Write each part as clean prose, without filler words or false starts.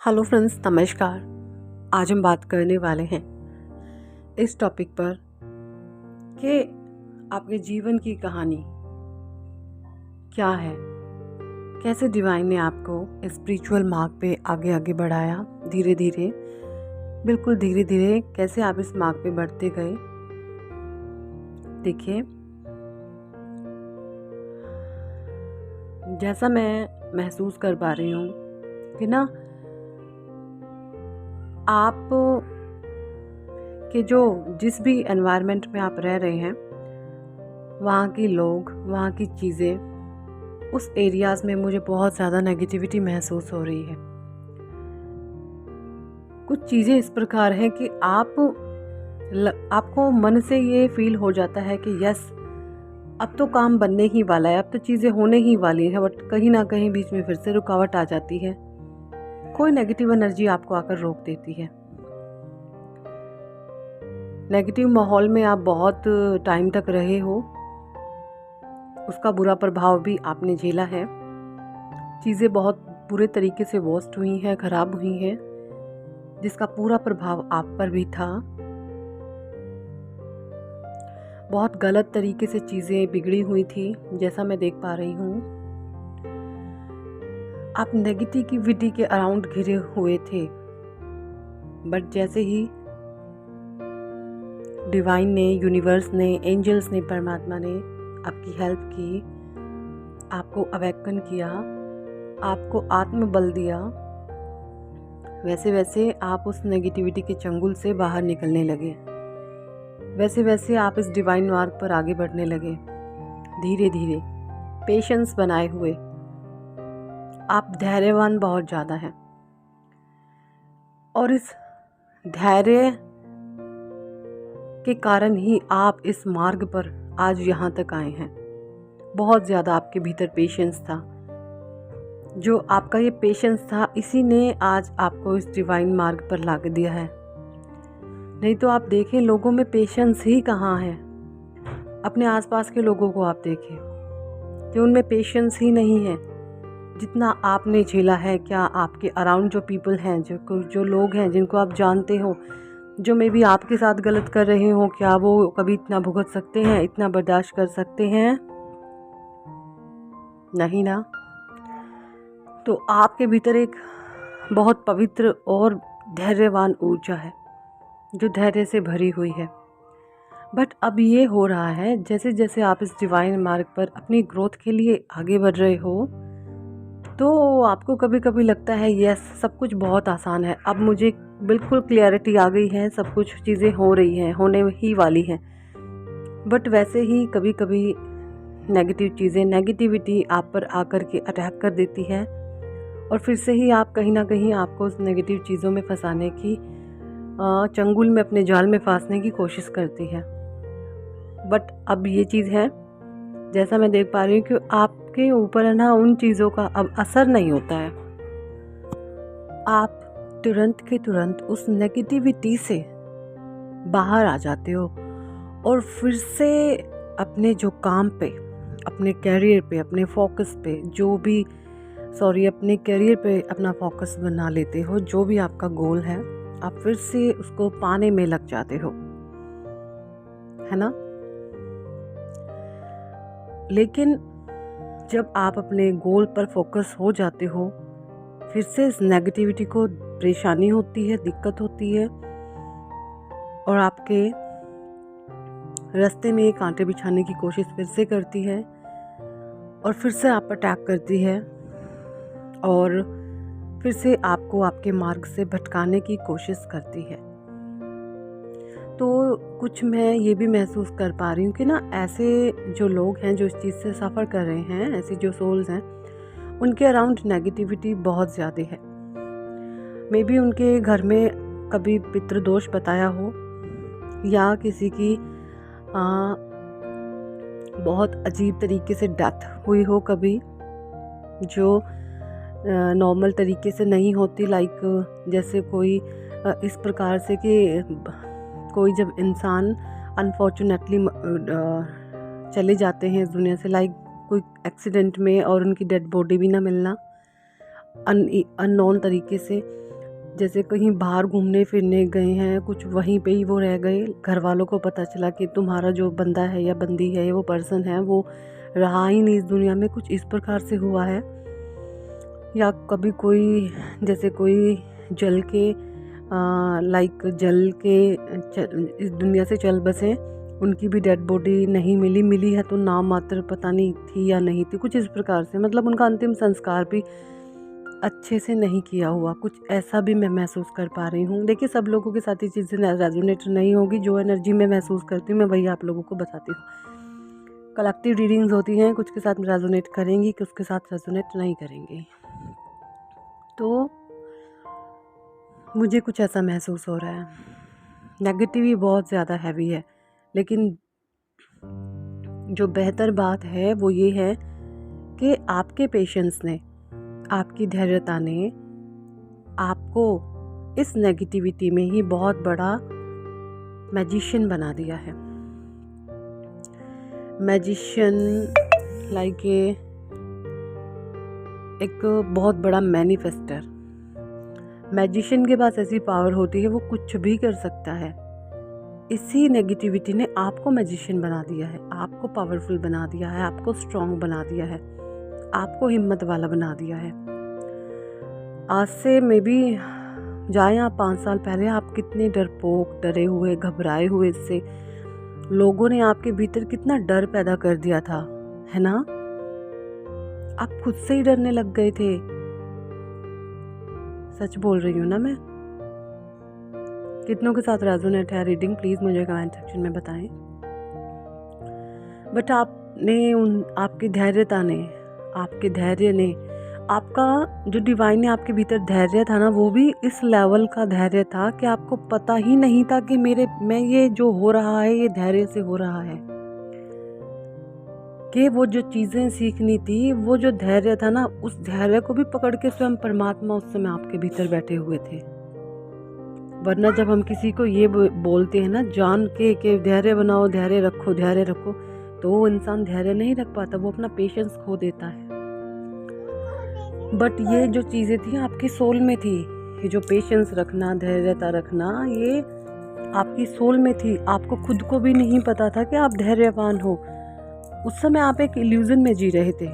Hello friends, नमस्कार। आज हम बात करने वाले हैं इस टॉपिक पर कि आपके जीवन की कहानी क्या है, कैसे डिवाइन ने आपको स्पिरिचुअल मार्ग पे आगे आगे बढ़ाया, धीरे धीरे, बिल्कुल धीरे धीरे कैसे आप इस मार्ग पे बढ़ते गए। देखिए, जैसा मैं महसूस कर पा रही हूँ कि ना आप कि जो जिस भी एनवायरनमेंट में आप रह रहे हैं, वहाँ के लोग, वहाँ की चीज़ें, उस एरियाज़ में मुझे बहुत ज़्यादा नेगेटिविटी महसूस हो रही है। कुछ चीज़ें इस प्रकार हैं कि आपको मन से ये फील हो जाता है कि यस, अब तो काम बनने ही वाला है, अब तो चीज़ें होने ही वाली हैं, बट कहीं ना कहीं बीच में फिर से रुकावट आ जाती है। कोई नेगेटिव एनर्जी आपको आकर रोक देती है। नेगेटिव माहौल में आप बहुत टाइम तक रहे हो, उसका बुरा प्रभाव भी आपने झेला है। चीज़ें बहुत बुरे तरीके से वर्स्ट हुई हैं, खराब हुई हैं, जिसका पूरा प्रभाव आप पर भी था। बहुत गलत तरीके से चीज़ें बिगड़ी हुई थी, जैसा मैं देख पा रही हूँ। आप नेगेटिविटी के अराउंड घिरे हुए थे, बट जैसे ही डिवाइन ने, यूनिवर्स ने, एंजल्स ने, परमात्मा ने आपकी हेल्प की, आपको अवेकन किया, आपको आत्मबल दिया, वैसे वैसे आप उस नेगेटिविटी के चंगुल से बाहर निकलने लगे। वैसे वैसे आप इस डिवाइन मार्ग पर आगे बढ़ने लगे, धीरे धीरे, पेशेंस बनाए हुए। आप धैर्यवान बहुत ज़्यादा हैं, और इस धैर्य के कारण ही आप इस मार्ग पर आज यहाँ तक आए हैं। बहुत ज़्यादा आपके भीतर पेशेंस था। जो आपका ये पेशेंस था, इसी ने आज आपको इस डिवाइन मार्ग पर ला दिया है। नहीं तो आप देखें, लोगों में पेशेंस ही कहाँ है। अपने आसपास के लोगों को आप देखें कि उनमें पेशेंस ही नहीं है जितना आपने झेला है। क्या आपके अराउंड जो पीपल हैं, जो लोग हैं जिनको आप जानते हो, जो मे बी आपके साथ गलत कर रहे हो, क्या वो कभी इतना भुगत सकते हैं, इतना बर्दाश्त कर सकते हैं? नहीं ना। तो आपके भीतर एक बहुत पवित्र और धैर्यवान ऊर्जा है, जो धैर्य से भरी हुई है। बट अब ये हो रहा है, जैसे जैसे आप इस डिवाइन मार्ग पर अपनी ग्रोथ के लिए आगे बढ़ रहे हो, तो आपको कभी कभी लगता है यस, सब कुछ बहुत आसान है, अब मुझे बिल्कुल क्लियरिटी आ गई है, सब कुछ चीज़ें हो रही हैं, होने ही वाली हैं। बट वैसे ही कभी कभी नेगेटिव चीज़ें, नेगेटिविटी आप पर आकर के अटैक कर देती है, और फिर से ही आप कहीं ना कहीं आपको उस नेगेटिव चीज़ों में फंसाने की, चंगुल में, अपने जाल में फंसने की कोशिश करती है। बट अब ये चीज़ है, जैसा मैं देख पा रही हूँ कि आपके ऊपर है ना, उन चीज़ों का अब असर नहीं होता है। आप तुरंत के तुरंत उस नेगेटिविटी से बाहर आ जाते हो, और फिर से अपने जो काम पे, अपने कैरियर पे, अपने फोकस पे, अपने कैरियर पे अपना फोकस बना लेते हो। जो भी आपका गोल है, आप फिर से उसको पाने में लग जाते हो, है ना। लेकिन जब आप अपने गोल पर फोकस हो जाते हो, फिर से इस नेगेटिविटी को परेशानी होती है, दिक्कत होती है, और आपके रास्ते में कांटे बिछाने की कोशिश फिर से करती है, और फिर से आप अटैक करती है, और फिर से आपको आपके मार्ग से भटकाने की कोशिश करती है। तो कुछ मैं ये भी महसूस कर पा रही हूँ कि ना, ऐसे जो लोग हैं जो इस चीज़ से सफ़र कर रहे हैं, ऐसी जो सोल्स हैं, उनके अराउंड नेगेटिविटी बहुत ज़्यादा है। मे बी उनके घर में कभी पितृदोष बताया हो, या किसी की बहुत अजीब तरीके से डेथ हुई हो कभी, जो नॉर्मल तरीके से नहीं होती। लाइक जैसे कोई इस प्रकार से कि कोई जब इंसान अनफॉर्चुनेटली चले जाते हैं इस दुनिया से, लाइक कोई एक्सीडेंट में, और उनकी डेड बॉडी भी ना मिलना अननोन तरीके से, जैसे कहीं बाहर घूमने फिरने गए हैं, कुछ वहीं पे ही वो रह गए, घर वालों को पता चला कि तुम्हारा जो बंदा है या बंदी है, वो पर्सन है, वो रहा ही नहीं इस दुनिया में, कुछ इस प्रकार से हुआ है। या कभी कोई जैसे कोई जल के इस दुनिया से चल बसे, उनकी भी डेड बॉडी नहीं मिली है तो नाम मात्र पता नहीं थी या नहीं थी, कुछ इस प्रकार से, मतलब उनका अंतिम संस्कार भी अच्छे से नहीं किया हुआ, कुछ ऐसा भी मैं महसूस कर पा रही हूँ। देखिए, सब लोगों के साथ ये चीज़ें रेजोनेट नहीं होगी, जो एनर्जी मैं महसूस करती हूँ मैं वही आप लोगों को बताती हूँ। कलेक्टिव रीडिंग्स होती हैं, कुछ के साथ रेजोनेट करेंगी, कुछ के साथ रेजोनेट नहीं करेंगी। तो मुझे कुछ ऐसा महसूस हो रहा है, नेगेटिव बहुत ज़्यादा हैवी है, लेकिन जो बेहतर बात है वो ये है कि आपके पेशेंस ने, आपकी धैर्यता ने आपको इस नेगेटिविटी में ही बहुत बड़ा मैजिशियन बना दिया है। मैजिशियन लाइक एक बहुत बड़ा मैनिफेस्टर। मैजिशियन के पास ऐसी पावर होती है, वो कुछ भी कर सकता है। इसी नेगेटिविटी ने आपको मैजिशियन बना दिया है, आपको पावरफुल बना दिया है, आपको स्ट्रॉन्ग बना दिया है, आपको हिम्मत वाला बना दिया है। आज से मे बी जाए आप 5 साल पहले, आप कितने डरपोक, डरे हुए, घबराए हुए, इससे लोगों ने आपके भीतर कितना डर पैदा कर दिया था, है ना? आप खुद से ही डरने लग गए थे। सच बोल रही हूँ ना मैं? कितनों के साथ रेजोनेट है रीडिंग, प्लीज़ मुझे कमेंट सेक्शन में बताएं। बट आपकी धैर्यता ने, आपके धैर्य ने, आपका जो डिवाइन ने आपके भीतर धैर्य था ना, वो भी इस लेवल का धैर्य था कि आपको पता ही नहीं था कि मैं ये जो हो रहा है ये धैर्य से हो रहा है, कि वो जो चीज़ें सीखनी थी, वो जो धैर्य था ना, उस धैर्य को भी पकड़ के स्वयं परमात्मा उस समय आपके भीतर बैठे हुए थे। वरना जब हम किसी को ये बोलते हैं ना जान के कि धैर्य बनाओ, धैर्य रखो, धैर्य रखो, तो वो इंसान धैर्य नहीं रख पाता, वो अपना पेशेंस खो देता है। बट ये जो चीज़ें थी आपकी सोल में थी, ये जो पेशेंस रखना, धैर्यता रखना, ये आपकी सोल में थी। आपको खुद को भी नहीं पता था कि आप धैर्यवान हो। उस समय आप एक इल्यूजन में जी रहे थे,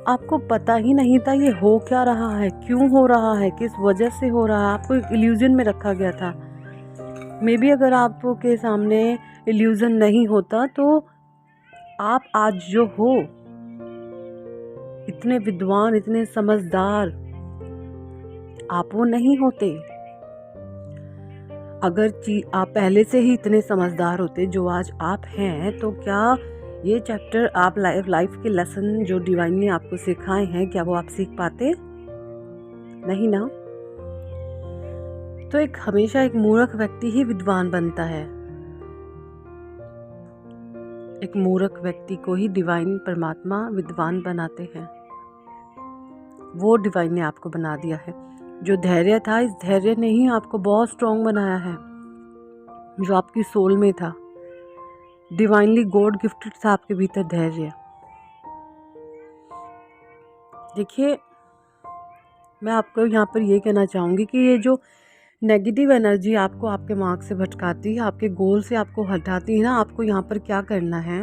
आपको पता ही नहीं था ये हो क्या रहा है, क्यों हो रहा है, किस वजह से हो रहा है। आपको एक इल्यूजन में रखा गया था। मे बी अगर आपके सामने इल्यूजन नहीं होता तो आप आज जो हो, इतने विद्वान, इतने समझदार, आप वो नहीं होते। अगर आप पहले से ही इतने समझदार होते जो आज आप हैं, तो क्या ये चैप्टर आप लाइफ के लेसन जो डिवाइन ने आपको सिखाए हैं, क्या वो आप सीख पाते? नहीं ना। तो हमेशा एक मूर्ख व्यक्ति ही विद्वान बनता है। एक मूर्ख व्यक्ति को ही डिवाइन परमात्मा विद्वान बनाते हैं। वो डिवाइन ने आपको बना दिया है। जो धैर्य था, इस धैर्य ने ही आपको बहुत स्ट्रॉन्ग बनाया है, जो आपकी सोल में था। डिवाइनली गॉड गिफ्टेड था आपके भीतर धैर्य। देखिए, मैं आपको यहाँ पर ये कहना चाहूँगी कि ये जो नेगेटिव एनर्जी आपको आपके मार्ग से भटकाती है, आपके गोल से आपको हटाती है ना, आपको यहाँ पर क्या करना है,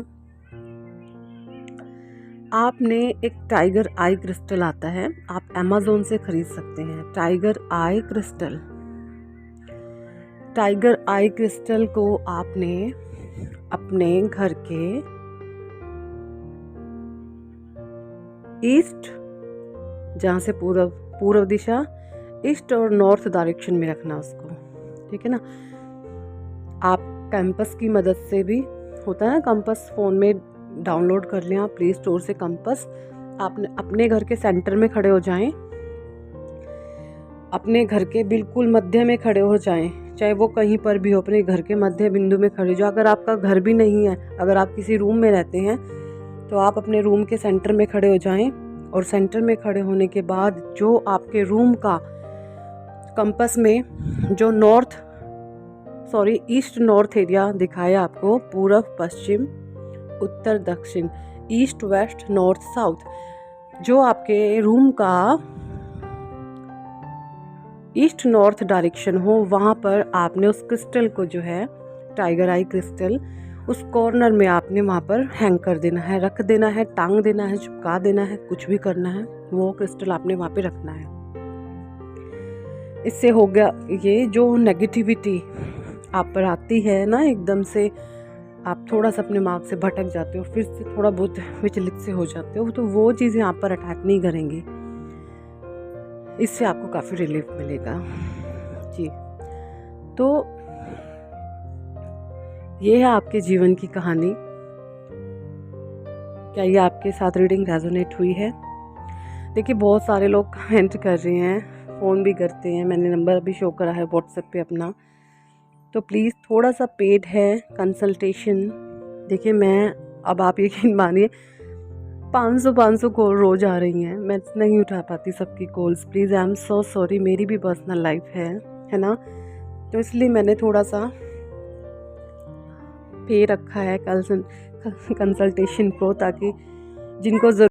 आपने एक टाइगर आई क्रिस्टल आता है, आप अमेज़न से खरीद सकते हैं। टाइगर आई क्रिस्टल, टाइगर आई क्रिस्टल को आपने अपने घर के ईस्ट, जहाँ से पूर्व दिशा, ईस्ट और नॉर्थ डायरेक्शन में रखना उसको, ठीक है ना। आप कंपास की मदद से भी, होता है ना कंपास, फ़ोन में डाउनलोड कर लें आप प्ले स्टोर से कंपास। आप अपने घर के सेंटर में खड़े हो जाएं, अपने घर के बिल्कुल मध्य में खड़े हो जाएं, चाहे वो कहीं पर भी हो, अपने घर के मध्य बिंदु में खड़े हो जाओ। अगर आपका घर भी नहीं है, अगर आप किसी रूम में रहते हैं, तो आप अपने रूम के सेंटर में खड़े हो जाएं, और सेंटर में खड़े होने के बाद जो आपके रूम का कंपास में जो ईस्ट नॉर्थ एरिया दिखाया आपको, पूर्व पश्चिम उत्तर दक्षिण, ईस्ट वेस्ट नॉर्थ साउथ, जो आपके रूम का ईस्ट नॉर्थ डायरेक्शन हो, वहाँ पर आपने उस क्रिस्टल को जो है, टाइगर आई क्रिस्टल, उस कॉर्नर में आपने वहाँ पर हैंग कर देना है, रख देना है, टांग देना है, चिपका देना है, कुछ भी करना है, वो क्रिस्टल आपने वहाँ पे रखना है। इससे हो गया ये, जो नेगेटिविटी आप पर आती है ना, एकदम से आप थोड़ा सा अपने मार्ग से भटक जाते हो, फिर से थोड़ा बहुत विचलित से हो जाते हो, तो वो चीज़ें आप पर अटैक नहीं करेंगी। इससे आपको काफ़ी रिलीफ मिलेगा जी। तो ये है आपके जीवन की कहानी। क्या ये आपके साथ रीडिंग रेजोनेट हुई है? देखिए, बहुत सारे लोग कमेंट कर रहे हैं, फ़ोन भी करते हैं, मैंने नंबर भी शो करा है व्हाट्सएप पे अपना। तो प्लीज़ थोड़ा सा पेड है कंसल्टेशन। देखिए, मैं अब आप यकीन मानिए 500 कॉल रोज़ आ रही हैं, मैं नहीं उठा पाती सबकी calls. Please I am so sorry, मेरी भी पर्सनल लाइफ है ना, तो इसलिए मैंने थोड़ा सा पे रखा है कंसल्टेशन को, ताकि जिनको